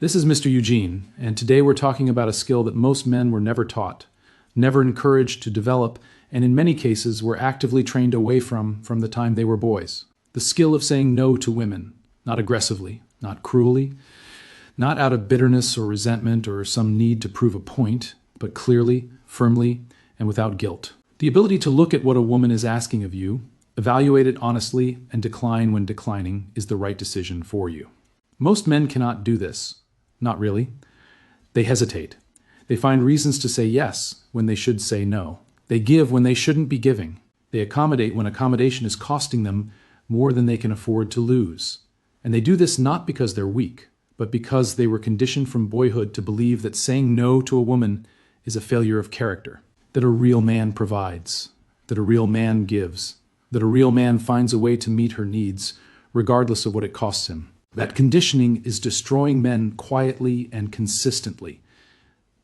This is Mr. Eugene, and today we're talking about a skill that most men were never taught, never encouraged to develop, and in many cases were actively trained away from the time they were boys. The skill of saying no to women, not aggressively, not cruelly, not out of bitterness or resentment or some need to prove a point, but clearly, firmly, and without guilt. The ability to look at what a woman is asking of you, evaluate it honestly, and decline when declining is the right decision for you. Most men cannot do this. Not really. They hesitate. They find reasons to say yes when they should say no. They give when they shouldn't be giving. They accommodate when accommodation is costing them more than they can afford to lose. And they do this not because they're weak, but because they were conditioned from boyhood to believe that saying no to a woman is a failure of character, that a real man provides, that a real man gives, that a real man finds a way to meet her needs, regardless of what it costs him. That conditioning is destroying men quietly and consistently.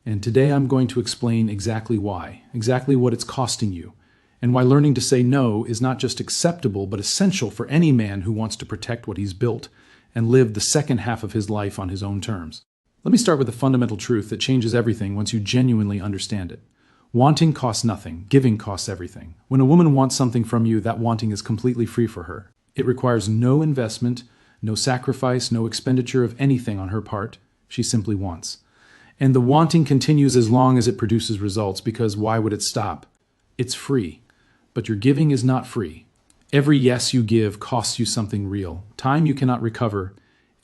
And today I'm going to explain exactly why, exactly what it's costing you, and why learning to say no is not just acceptable, but essential for any man who wants to protect what he's built and live the second half of his life on his own terms. Let me start with a fundamental truth that changes everything once you genuinely understand it. Wanting costs nothing, giving costs everything. When a woman wants something from you, that wanting is completely free for her. It requires no investment, no sacrifice, no expenditure of anything on her part. She simply wants. And the wanting continues as long as it produces results, because why would it stop? It's free. But your giving is not free. Every yes you give costs you something real. Time you cannot recover,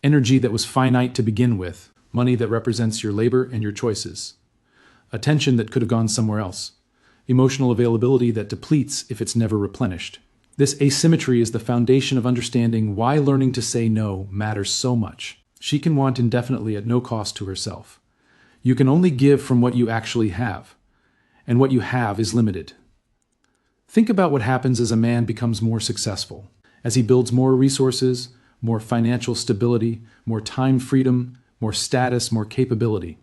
energy that was finite to begin with, money that represents your labor and your choices, attention that could have gone somewhere else, emotional availability that depletes if it's never replenished. This asymmetry is the foundation of understanding why learning to say no matters so much. She can want indefinitely at no cost to herself. You can only give from what you actually have, and what you have is limited. Think about what happens as a man becomes more successful, as he builds more resources, more financial stability, more time freedom, more status, more capability.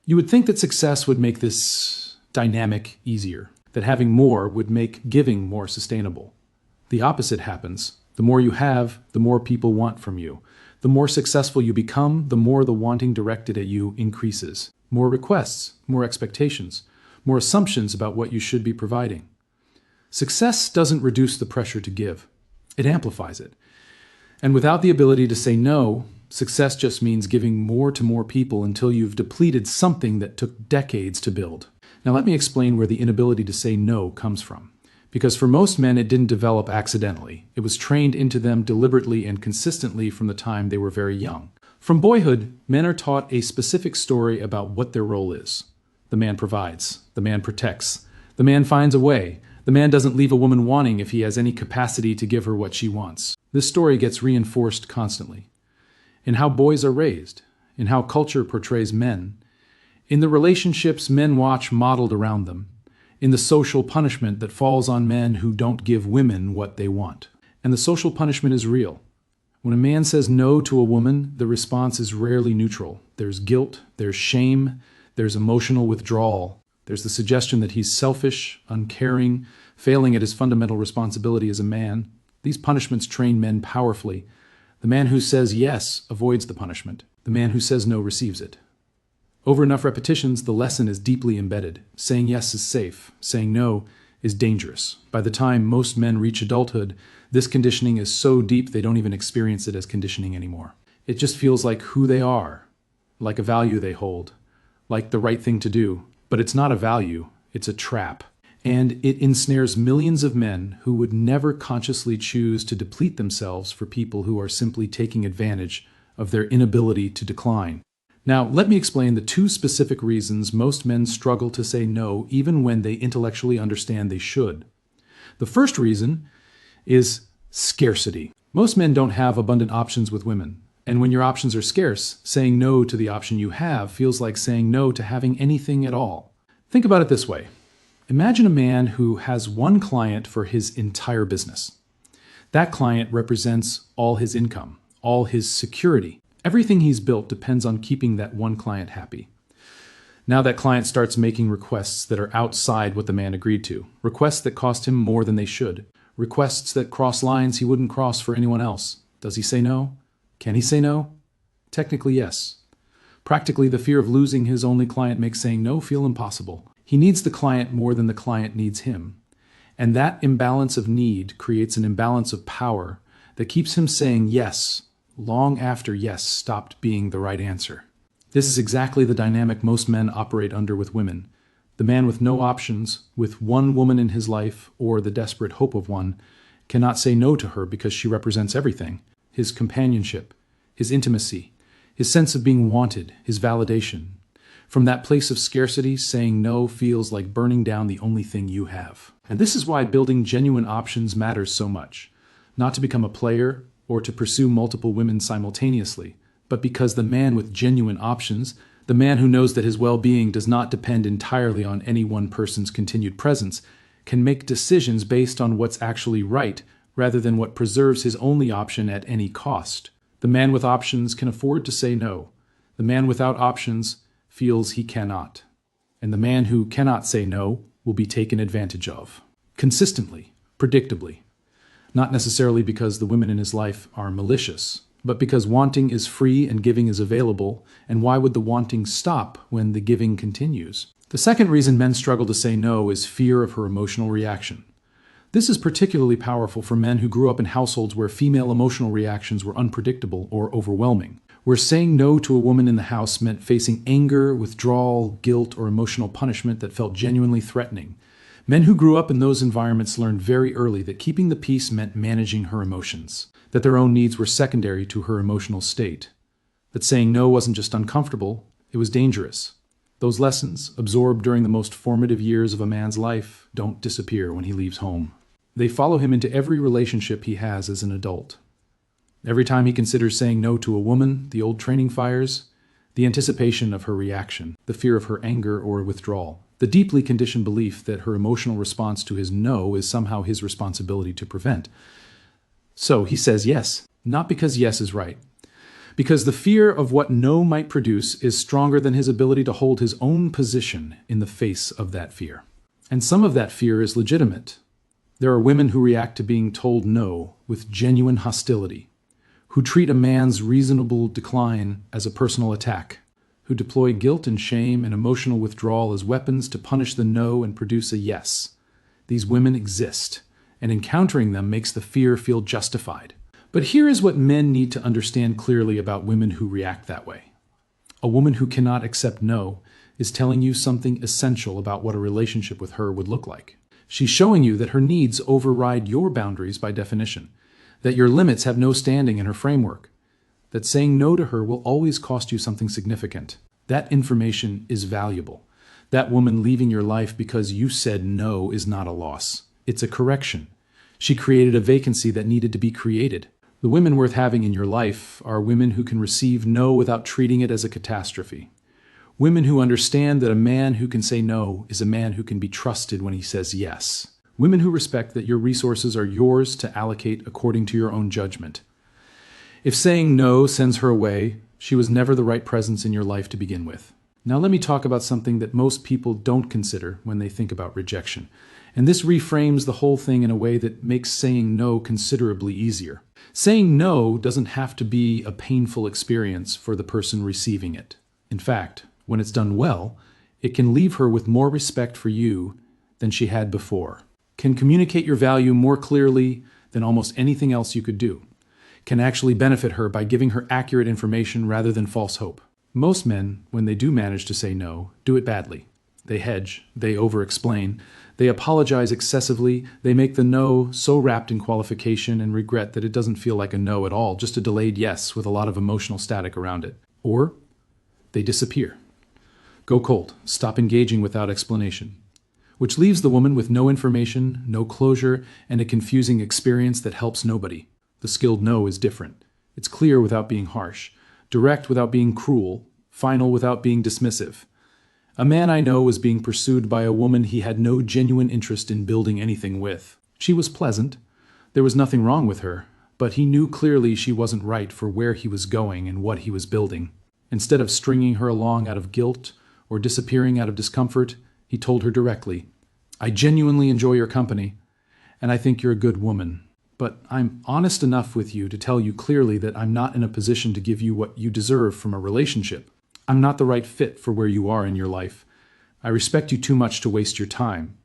You would think that success would make this dynamic easier, that having more would make giving more sustainable. The opposite happens. The more you have, the more people want from you. The more successful you become, the more the wanting directed at you increases. More requests, more expectations, more assumptions about what you should be providing. Success doesn't reduce the pressure to give. It amplifies it. And without the ability to say no, success just means giving more to more people until you've depleted something that took decades to build. Now let me explain where the inability to say no comes from. Because for most men, it didn't develop accidentally. It was trained into them deliberately and consistently from the time they were very young. From boyhood, men are taught a specific story about what their role is. The man provides. The man protects. The man finds a way. The man doesn't leave a woman wanting if he has any capacity to give her what she wants. This story gets reinforced constantly. In how boys are raised, in how culture portrays men, in the relationships men watch modeled around them, in the social punishment that falls on men who don't give women what they want. And the social punishment is real. When a man says no to a woman, the response is rarely neutral. There's guilt, there's shame, there's emotional withdrawal. There's the suggestion that he's selfish, uncaring, failing at his fundamental responsibility as a man. These punishments train men powerfully. The man who says yes avoids the punishment. The man who says no receives it. Over enough repetitions, the lesson is deeply embedded. Saying yes is safe. Saying no is dangerous. By the time most men reach adulthood, this conditioning is so deep they don't even experience it as conditioning anymore. It just feels like who they are, like a value they hold, like the right thing to do. But it's not a value, it's a trap. And it ensnares millions of men who would never consciously choose to deplete themselves for people who are simply taking advantage of their inability to decline. Now, let me explain the two specific reasons most men struggle to say no even when they intellectually understand they should. The first reason is scarcity. Most men don't have abundant options with women. And when your options are scarce, saying no to the option you have feels like saying no to having anything at all. Think about it this way. Imagine a man who has one client for his entire business. That client represents all his income, all his security. Everything he's built depends on keeping that one client happy. Now that client starts making requests that are outside what the man agreed to, requests that cost him more than they should, requests that cross lines he wouldn't cross for anyone else. Does he say no? Can he say no? Technically, yes. Practically, the fear of losing his only client makes saying no feel impossible. He needs the client more than the client needs him. And that imbalance of need creates an imbalance of power that keeps him saying yes long after yes stopped being the right answer. This is exactly the dynamic most men operate under with women. The man with no options, with one woman in his life, or the desperate hope of one, cannot say no to her because she represents everything: his companionship, his intimacy, his sense of being wanted, his validation. From that place of scarcity, saying no feels like burning down the only thing you have. And this is why building genuine options matters so much. Not to become a player or to pursue multiple women simultaneously, but because the man with genuine options, the man who knows that his well-being does not depend entirely on any one person's continued presence, can make decisions based on what's actually right rather than what preserves his only option at any cost. The man with options can afford to say no. The man without options feels he cannot. And the man who cannot say no will be taken advantage of. Consistently, predictably. Not necessarily because the women in his life are malicious, but because wanting is free and giving is available, and why would the wanting stop when the giving continues? The second reason men struggle to say no is fear of her emotional reaction. This is particularly powerful for men who grew up in households where female emotional reactions were unpredictable or overwhelming, where saying no to a woman in the house meant facing anger, withdrawal, guilt, or emotional punishment that felt genuinely threatening. Men who grew up in those environments learned very early that keeping the peace meant managing her emotions, that their own needs were secondary to her emotional state, that saying no wasn't just uncomfortable, it was dangerous. Those lessons, absorbed during the most formative years of a man's life, don't disappear when he leaves home. They follow him into every relationship he has as an adult. Every time he considers saying no to a woman, the old training fires, the anticipation of her reaction, the fear of her anger or withdrawal, the deeply conditioned belief that her emotional response to his no is somehow his responsibility to prevent. So he says yes, not because yes is right, because the fear of what no might produce is stronger than his ability to hold his own position in the face of that fear. And some of that fear is legitimate. There are women who react to being told no with genuine hostility, who treat a man's reasonable decline as a personal attack, who deploy guilt and shame and emotional withdrawal as weapons to punish the no and produce a yes. These women exist, and encountering them makes the fear feel justified. But here is what men need to understand clearly about women who react that way. A woman who cannot accept no is telling you something essential about what a relationship with her would look like. She's showing you that her needs override your boundaries by definition, that your limits have no standing in her framework, that saying no to her will always cost you something significant. That information is valuable. That woman leaving your life because you said no is not a loss. It's a correction. She created a vacancy that needed to be created. The women worth having in your life are women who can receive no without treating it as a catastrophe. Women who understand that a man who can say no is a man who can be trusted when he says yes. Women who respect that your resources are yours to allocate according to your own judgment. If saying no sends her away, she was never the right presence in your life to begin with. Now let me talk about something that most people don't consider when they think about rejection. And this reframes the whole thing in a way that makes saying no considerably easier. Saying no doesn't have to be a painful experience for the person receiving it. In fact, when it's done well, it can leave her with more respect for you than she had before, can communicate your value more clearly than almost anything else you could do, can actually benefit her by giving her accurate information rather than false hope. Most men, when they do manage to say no, do it badly. They hedge, they over-explain, they apologize excessively, they make the no so wrapped in qualification and regret that it doesn't feel like a no at all, just a delayed yes with a lot of emotional static around it. Or they disappear. Go cold, stop engaging without explanation, which leaves the woman with no information, no closure, and a confusing experience that helps nobody. The skilled no is different. It's clear without being harsh, direct without being cruel, final without being dismissive. A man I know was being pursued by a woman he had no genuine interest in building anything with. She was pleasant. There was nothing wrong with her, but he knew clearly she wasn't right for where he was going and what he was building. Instead of stringing her along out of guilt or disappearing out of discomfort, he told her directly, "I genuinely enjoy your company, and I think you're a good woman. But I'm honest enough with you to tell you clearly that I'm not in a position to give you what you deserve from a relationship. I'm not the right fit for where you are in your life. I respect you too much to waste your time.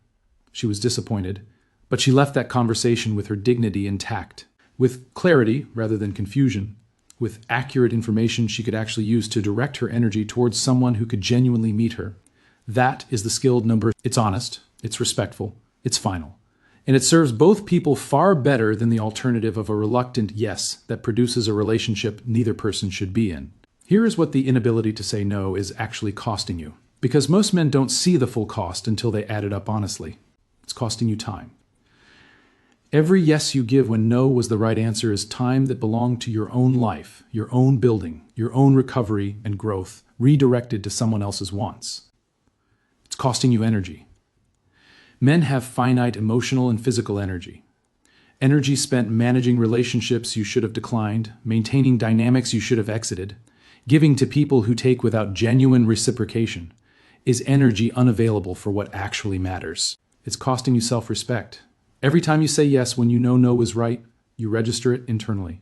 She was disappointed, but she left that conversation with her dignity intact, with clarity rather than confusion, with accurate information she could actually use to direct her energy towards someone who could genuinely meet her. That is the skilled number. It's honest, it's respectful, it's final. And it serves both people far better than the alternative of a reluctant yes that produces a relationship neither person should be in. Here is what the inability to say no is actually costing you. Because most men don't see the full cost until they add it up honestly. It's costing you time. Every yes you give when no was the right answer is time that belonged to your own life, your own building, your own recovery and growth, redirected to someone else's wants. It's costing you energy. Men have finite emotional and physical energy. Energy spent managing relationships you should have declined, maintaining dynamics you should have exited, giving to people who take without genuine reciprocation, is energy unavailable for what actually matters. It's costing you self-respect. Every time you say yes when you know no is right, you register it internally.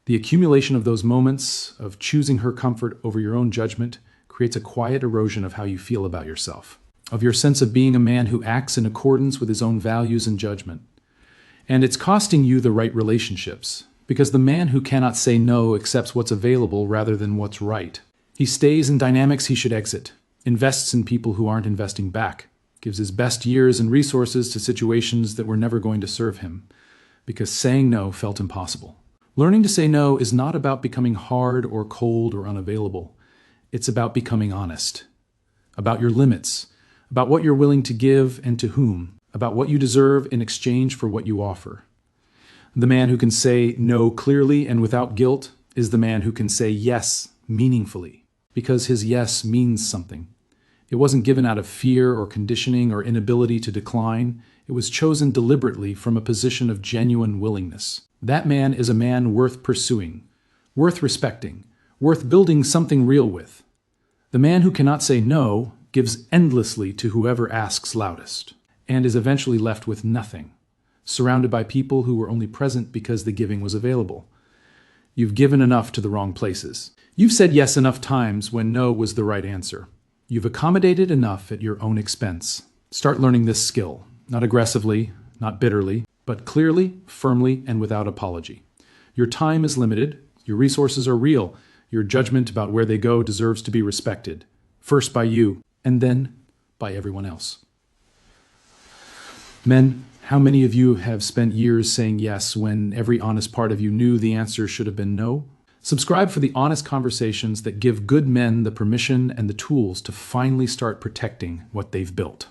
The accumulation of those moments of choosing her comfort over your own judgment creates a quiet erosion of how you feel about yourself, of your sense of being a man who acts in accordance with his own values and judgment. And it's costing you the right relationships, because the man who cannot say no accepts what's available rather than what's right. He stays in dynamics he should exit, invests in people who aren't investing back, gives his best years and resources to situations that were never going to serve him, because saying no felt impossible. Learning to say no is not about becoming hard or cold or unavailable. It's about becoming honest, about your limits, about what you're willing to give and to whom, about what you deserve in exchange for what you offer. The man who can say no clearly and without guilt is the man who can say yes meaningfully, because his yes means something. It wasn't given out of fear or conditioning or inability to decline. It was chosen deliberately from a position of genuine willingness. That man is a man worth pursuing, worth respecting, worth building something real with. The man who cannot say no gives endlessly to whoever asks loudest, and is eventually left with nothing, surrounded by people who were only present because the giving was available. You've given enough to the wrong places. You've said yes enough times when no was the right answer. You've accommodated enough at your own expense. Start learning this skill, not aggressively, not bitterly, but clearly, firmly, and without apology. Your time is limited, your resources are real, your judgment about where they go deserves to be respected, first by you, and then by everyone else. Men, how many of you have spent years saying yes when every honest part of you knew the answer should have been no? Subscribe for the honest conversations that give good men the permission and the tools to finally start protecting what they've built.